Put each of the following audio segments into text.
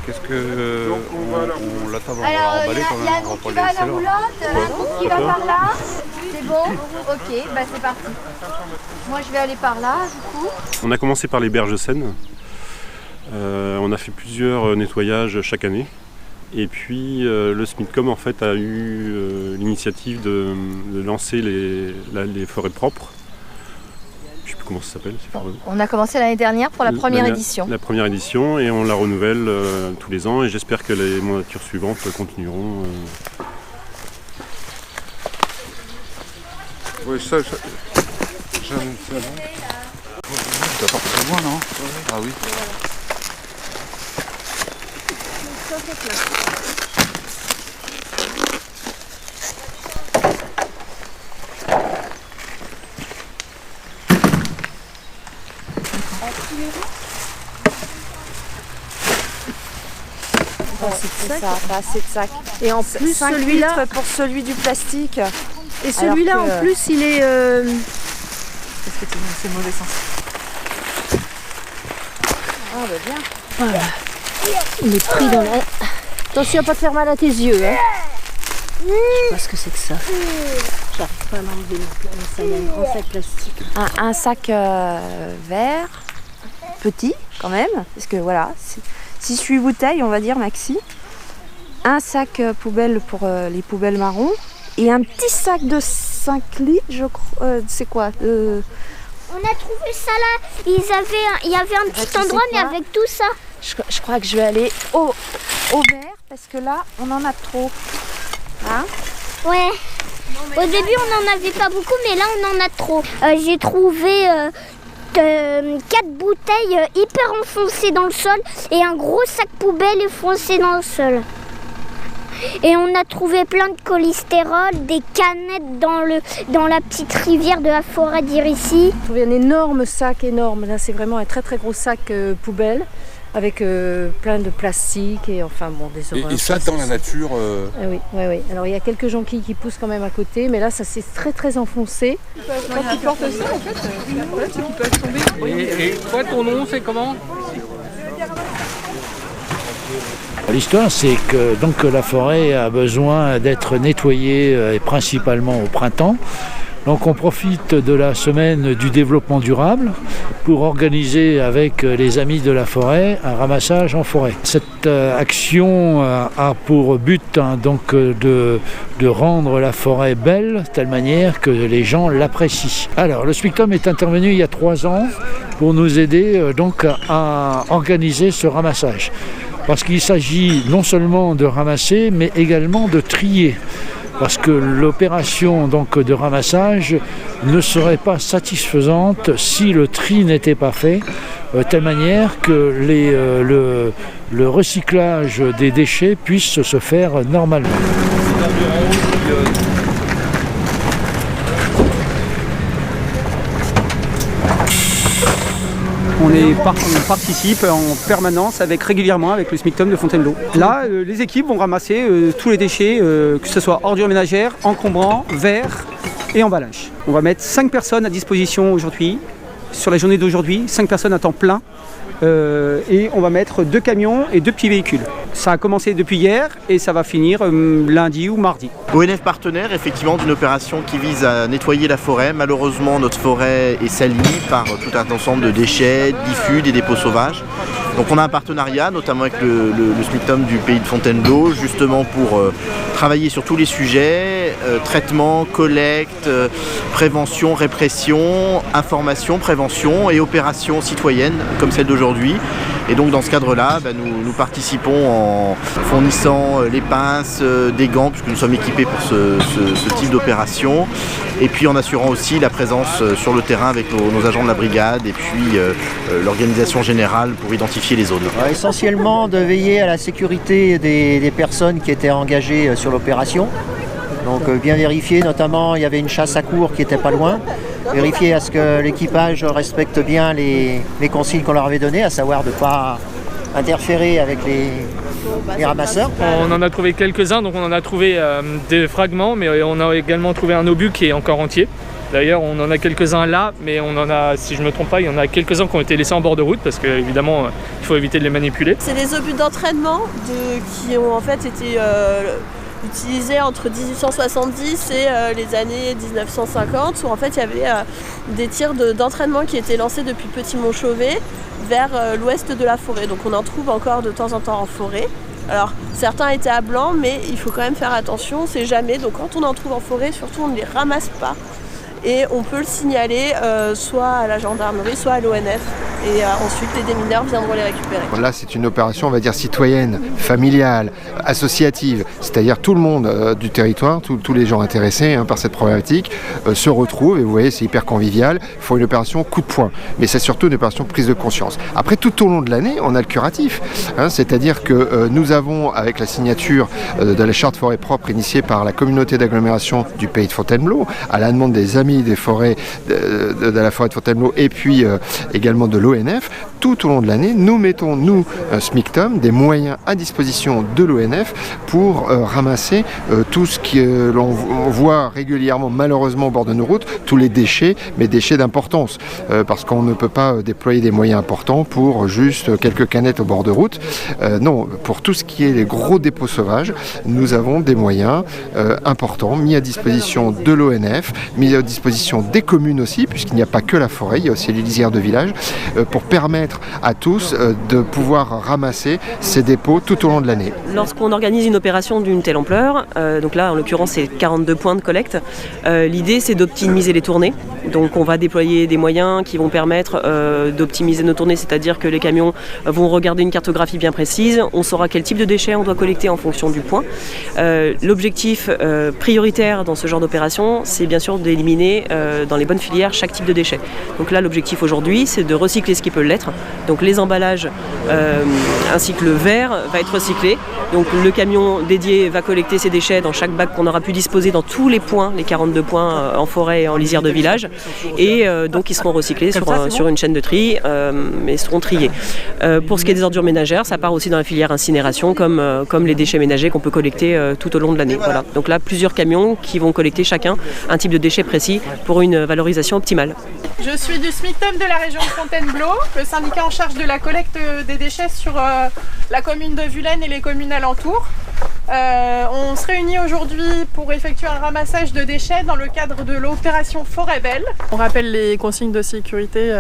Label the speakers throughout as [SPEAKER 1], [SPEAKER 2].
[SPEAKER 1] Qu'est-ce que on la table on va
[SPEAKER 2] Alors,
[SPEAKER 1] l'emballer quand
[SPEAKER 2] il y a
[SPEAKER 1] même, on va
[SPEAKER 2] un groupe
[SPEAKER 1] pas
[SPEAKER 2] qui
[SPEAKER 1] le
[SPEAKER 2] va à
[SPEAKER 1] laisser
[SPEAKER 2] la
[SPEAKER 1] là.
[SPEAKER 2] roulotte, un groupe qui va par là. C'est bon? Ok, bah c'est parti. Moi je vais aller par là du coup.
[SPEAKER 3] On a commencé par les berges saines. On a fait plusieurs nettoyages chaque année. Et puis le SMITCOM en fait a eu l'initiative de lancer les forêts propres. Je ne sais plus comment ça s'appelle.
[SPEAKER 2] On a commencé l'année dernière pour la première édition.
[SPEAKER 3] La première édition et on la renouvelle tous les ans et j'espère que les mandatures suivantes continueront.
[SPEAKER 1] Oui, ça j'aime ça. Ça part très loin, non? Ah oui.
[SPEAKER 4] Ça, pas assez de sacs.
[SPEAKER 5] Et en plus,
[SPEAKER 4] 5
[SPEAKER 5] celui-là,
[SPEAKER 4] litres pour celui du plastique.
[SPEAKER 5] et celui-là
[SPEAKER 4] alors que-
[SPEAKER 5] en plus, il est.
[SPEAKER 4] Qu'est-ce que tu dis? C'est le mauvais sens. Ah, bah bien.
[SPEAKER 5] Voilà. Il est pris dans la. Attention à pas te faire mal à tes yeux. Hein. Je sais pas ce que c'est que ça. J'arrive pas à l'enlever non plus. Mais ça y est, un grand sac plastique.
[SPEAKER 4] Un sac vert, petit quand même, parce que voilà, 6-8 bouteilles, on va dire maxi. Un sac poubelle pour les poubelles marron et un petit sac de 5 litres, je crois. C'est quoi
[SPEAKER 6] On a trouvé ça là. Il y avait un petit
[SPEAKER 4] tu sais
[SPEAKER 6] endroit, mais
[SPEAKER 4] quoi
[SPEAKER 6] avec tout ça.
[SPEAKER 4] je crois que je vais aller au vert parce que là, on en a trop. Hein?
[SPEAKER 6] Ouais. Au début, on n'en avait pas beaucoup, mais là, on en a trop. J'ai trouvé 4 bouteilles hyper enfoncées dans le sol et un gros sac poubelle enfoncé dans le sol. Et on a trouvé plein de cholestérol, des canettes dans la petite rivière de la forêt d'Irissi.
[SPEAKER 5] J'ai trouvé un énorme sac énorme. Là, c'est vraiment un très très gros sac poubelle avec plein de plastique et enfin bon des horreurs.
[SPEAKER 1] Et ça dans la nature.
[SPEAKER 5] Ah oui, oui, oui. Alors il y a quelques jonquilles qui poussent quand même à côté, mais là ça s'est très très enfoncé.
[SPEAKER 7] Quand tu portes ça, en fait, le problème c'est qu'ils peuvent tomber.
[SPEAKER 8] Et toi, ton nom, c'est comment?
[SPEAKER 9] L'histoire, c'est que donc, la forêt a besoin d'être nettoyée et principalement au printemps. Donc on profite de la semaine du développement durable pour organiser avec les amis de la forêt un ramassage en forêt. Cette action a pour but donc de rendre la forêt belle de telle manière que les gens l'apprécient. Alors le SMICTOM est intervenu il y a 3 ans pour nous aider donc à organiser ce ramassage. Parce qu'il s'agit non seulement de ramasser mais également de trier. Parce que l'opération donc de ramassage ne serait pas satisfaisante si le tri n'était pas fait, de telle manière que le recyclage des déchets puisse se faire normalement.
[SPEAKER 10] On participe en permanence régulièrement avec le SMICTOM de Fontainebleau. Là, les équipes vont ramasser tous les déchets, que ce soit ordures ménagères, encombrants, verres et emballages. On va mettre 5 personnes à disposition aujourd'hui, sur la journée d'aujourd'hui, 5 personnes à temps plein. Et on va mettre 2 camions et 2 petits véhicules. Ça a commencé depuis hier et ça va finir lundi ou mardi.
[SPEAKER 11] ONF partenaire effectivement d'une opération qui vise à nettoyer la forêt. Malheureusement notre forêt est salie par tout un ensemble de déchets, diffus, des dépôts sauvages. Donc on a un partenariat notamment avec le SMICTOM du pays de Fontainebleau justement pour travailler sur tous les sujets, traitement, collecte, prévention, répression, information, prévention et opérations citoyennes comme celle d'aujourd'hui. Et donc dans ce cadre-là, nous participons en fournissant les pinces, des gants, puisque nous sommes équipés pour ce type d'opération, et puis en assurant aussi la présence sur le terrain avec nos agents de la brigade, et puis l'organisation générale pour identifier les zones.
[SPEAKER 12] Essentiellement de veiller à la sécurité des personnes qui étaient engagées sur l'opération. Donc bien vérifier, notamment il y avait une chasse à courre qui n'était pas loin. Vérifier à ce que l'équipage respecte bien les consignes qu'on leur avait données, à savoir de ne pas interférer avec les ramasseurs.
[SPEAKER 8] On en a trouvé quelques-uns, donc on en a trouvé des fragments, mais on a également trouvé un obus qui est encore entier. D'ailleurs, on en a quelques-uns là, mais on en a, si je ne me trompe pas, il y en a quelques-uns qui ont été laissés en bord de route parce qu'évidemment, il faut éviter de les manipuler.
[SPEAKER 13] C'est des obus d'entraînement qui ont en fait été utilisés entre 1870 et les années 1950, où en fait il y avait des tirs d'entraînement qui étaient lancés depuis Petit-Montchauvet vers l'ouest de la forêt. Donc on en trouve encore de temps en temps en forêt. Alors certains étaient à blanc, mais il faut quand même faire attention, on ne sait jamais. Donc quand on en trouve en forêt, surtout on ne les ramasse pas. Et on peut le signaler soit à la gendarmerie, soit à l'ONF. Et ensuite, les démineurs viendront les récupérer.
[SPEAKER 1] Là, c'est une opération, on va dire, citoyenne, familiale, associative. C'est-à-dire tout le monde du territoire, tous les gens intéressés par cette problématique se retrouvent. Et vous voyez, c'est hyper convivial. Il faut une opération coup de poing. Mais c'est surtout une opération prise de conscience. Après, tout au long de l'année, on a le curatif. C'est-à-dire que nous avons, avec la signature de la charte forêt propre initiée par la communauté d'agglomération du pays de Fontainebleau, à la demande des amis des forêts, de la forêt de Fontainebleau et puis également de l'ONF, tout au long de l'année, nous mettons, nous, SMICTOM, des moyens à disposition de l'ONF pour ramasser tout ce que l'on voit régulièrement, malheureusement, au bord de nos routes, tous les déchets, mais déchets d'importance, parce qu'on ne peut pas déployer des moyens importants pour juste quelques canettes au bord de route. Non, pour tout ce qui est les gros dépôts sauvages, nous avons des moyens importants mis à disposition de l'ONF, mis à disposition des communes aussi, puisqu'il n'y a pas que la forêt, il y a aussi les lisières de village, pour permettre à tous de pouvoir ramasser ces dépôts tout au long de l'année.
[SPEAKER 13] Lorsqu'on organise une opération d'une telle ampleur, donc là en l'occurrence c'est 42 points de collecte, l'idée c'est d'optimiser les tournées. Donc on va déployer des moyens qui vont permettre d'optimiser nos tournées, c'est-à-dire que les camions vont regarder une cartographie bien précise, on saura quel type de déchets on doit collecter en fonction du point. L'objectif prioritaire dans ce genre d'opération, c'est bien sûr d'éliminer dans les bonnes filières chaque type de déchet. Donc là l'objectif aujourd'hui c'est de recycler ce qui peut l'être. Donc les emballages ainsi que le verre va être recyclé. Donc le camion dédié va collecter ces déchets dans chaque bac qu'on aura pu disposer dans tous les points, les 42 points en forêt et en lisière de village. Et donc ils seront recyclés sur une chaîne de tri, mais seront triés. Pour ce qui est des ordures ménagères, ça part aussi dans la filière incinération, comme les déchets ménagers qu'on peut collecter tout au long de l'année. Voilà. Donc là, plusieurs camions qui vont collecter chacun un type de déchet précis pour une valorisation optimale.
[SPEAKER 7] Je suis du SMICTOM de la région de Fontainebleau, le syndicat en charge de la collecte des déchets sur la commune de Vulaine et les communes alentours. On se réunit aujourd'hui pour effectuer un ramassage de déchets dans le cadre de l'opération Forêt Belle. On rappelle les consignes de sécurité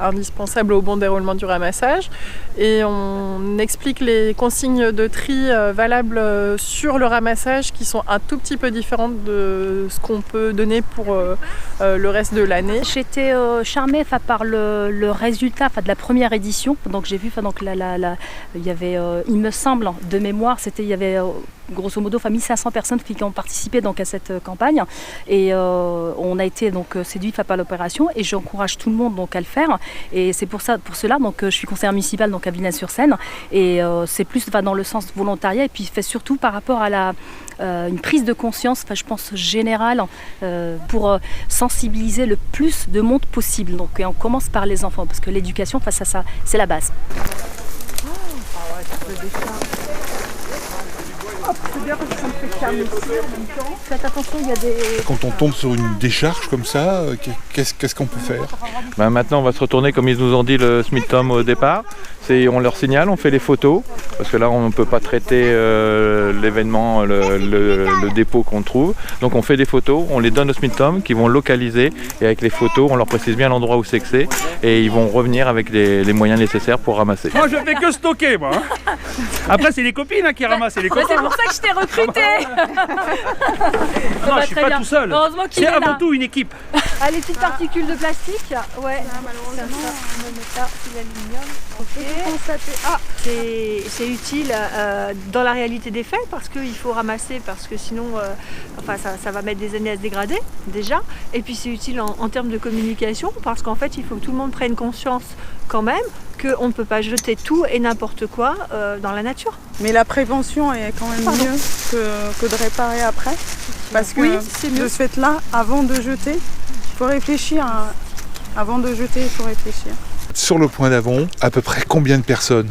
[SPEAKER 7] indispensables au bon déroulement du ramassage et on explique les consignes de tri valables sur le ramassage qui sont un tout petit peu différentes de ce qu'on peut donner pour le reste de l'année.
[SPEAKER 14] J'étais charmée par le résultat de la première édition. Donc j'ai vu il y avait, il me semble, de mémoire, il y avait grosso modo 1500 personnes qui ont participé donc à cette campagne et on a été donc séduits par l'opération et j'encourage tout le monde donc à le faire et c'est pour cela donc je suis conseillère municipale donc à Villeneuve-sur-Seine et c'est plus dans le sens volontariat et puis fait surtout par rapport à une prise de conscience, je pense générale, pour sensibiliser le plus de monde possible. Donc et on commence par les enfants parce que l'éducation face à ça c'est la base.
[SPEAKER 7] C'est bien parce que ça me fait calmer aussi en même temps. Faites attention, il y a des...
[SPEAKER 15] Quand on tombe sur une décharge comme ça, qu'est-ce qu'on peut faire?
[SPEAKER 16] Maintenant, on va se retourner comme ils nous ont dit le SMICTOM au départ. On leur signale, on fait les photos, parce que là, on ne peut pas traiter l'événement, le dépôt qu'on trouve. Donc, on fait des photos, on les donne au SMICTOM qui vont localiser. Et avec les photos, on leur précise bien l'endroit où c'est que c'est. Et ils vont revenir avec les moyens nécessaires pour ramasser.
[SPEAKER 8] Moi, je fais que stocker, moi. Après, c'est les copines qui ramassent, les copains.
[SPEAKER 14] C'est pour ça que je t'ai recruté.
[SPEAKER 8] Non, je suis pas tout seul.
[SPEAKER 14] Heureusement qu'il est là.
[SPEAKER 8] C'est avant tout une équipe.
[SPEAKER 2] Ah, les petites particules de plastique, ouais. On met ça, c'est l'aluminium. C'est utile dans la réalité des faits parce qu'il faut ramasser parce que sinon ça va mettre des années à se dégrader déjà et puis c'est utile en termes de communication parce qu'en fait il faut que tout le monde prenne conscience quand même qu'on ne peut pas jeter tout et n'importe quoi dans la nature.
[SPEAKER 7] Mais la prévention est quand même mieux que de réparer après parce que de ce fait-là, avant de jeter, il faut réfléchir. Avant de jeter, il faut réfléchir.
[SPEAKER 15] Sur le point d'Avon, à peu près combien de personnes?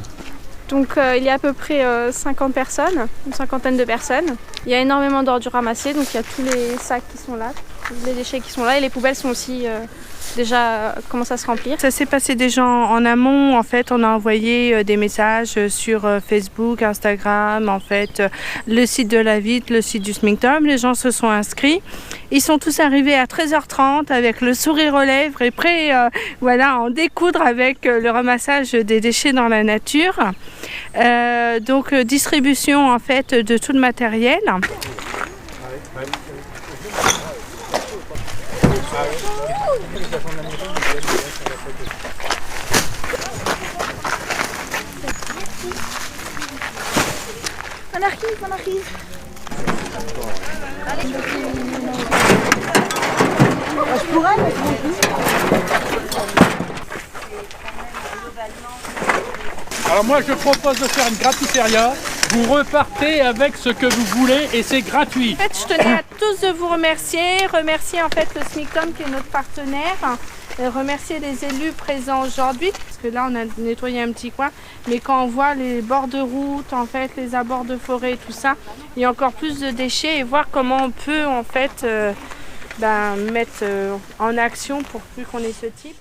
[SPEAKER 17] Donc il y a à peu près 50 personnes, une cinquantaine de personnes. Il y a énormément d'ordures ramassées, donc il y a tous les sacs qui sont là, tous les déchets qui sont là et les poubelles sont aussi déjà commencent à se remplir.
[SPEAKER 18] Ça s'est passé déjà en amont. En fait, on a envoyé des messages sur Facebook, Instagram, en fait, le site de la Vite, le site du SMICTOM. Les gens se sont inscrits. Ils sont tous arrivés à 13h30 avec le sourire aux lèvres et prêts à en découdre avec le ramassage des déchets dans la nature. Donc distribution en fait de tout le matériel.
[SPEAKER 6] On arrive. Allez, je pourrais, mais
[SPEAKER 19] Alors moi je propose de faire une gratiféria. Vous repartez avec ce que vous voulez et c'est gratuit.
[SPEAKER 18] En fait, je tenais à tous de vous remercier en fait le SMICTOM qui est notre partenaire. Remercier les élus présents aujourd'hui, parce que là on a nettoyé un petit coin, mais quand on voit les bords de route, en fait, les abords de forêt, tout ça, il y a encore plus de déchets et voir comment on peut en fait mettre en action pour plus qu'on ait ce type.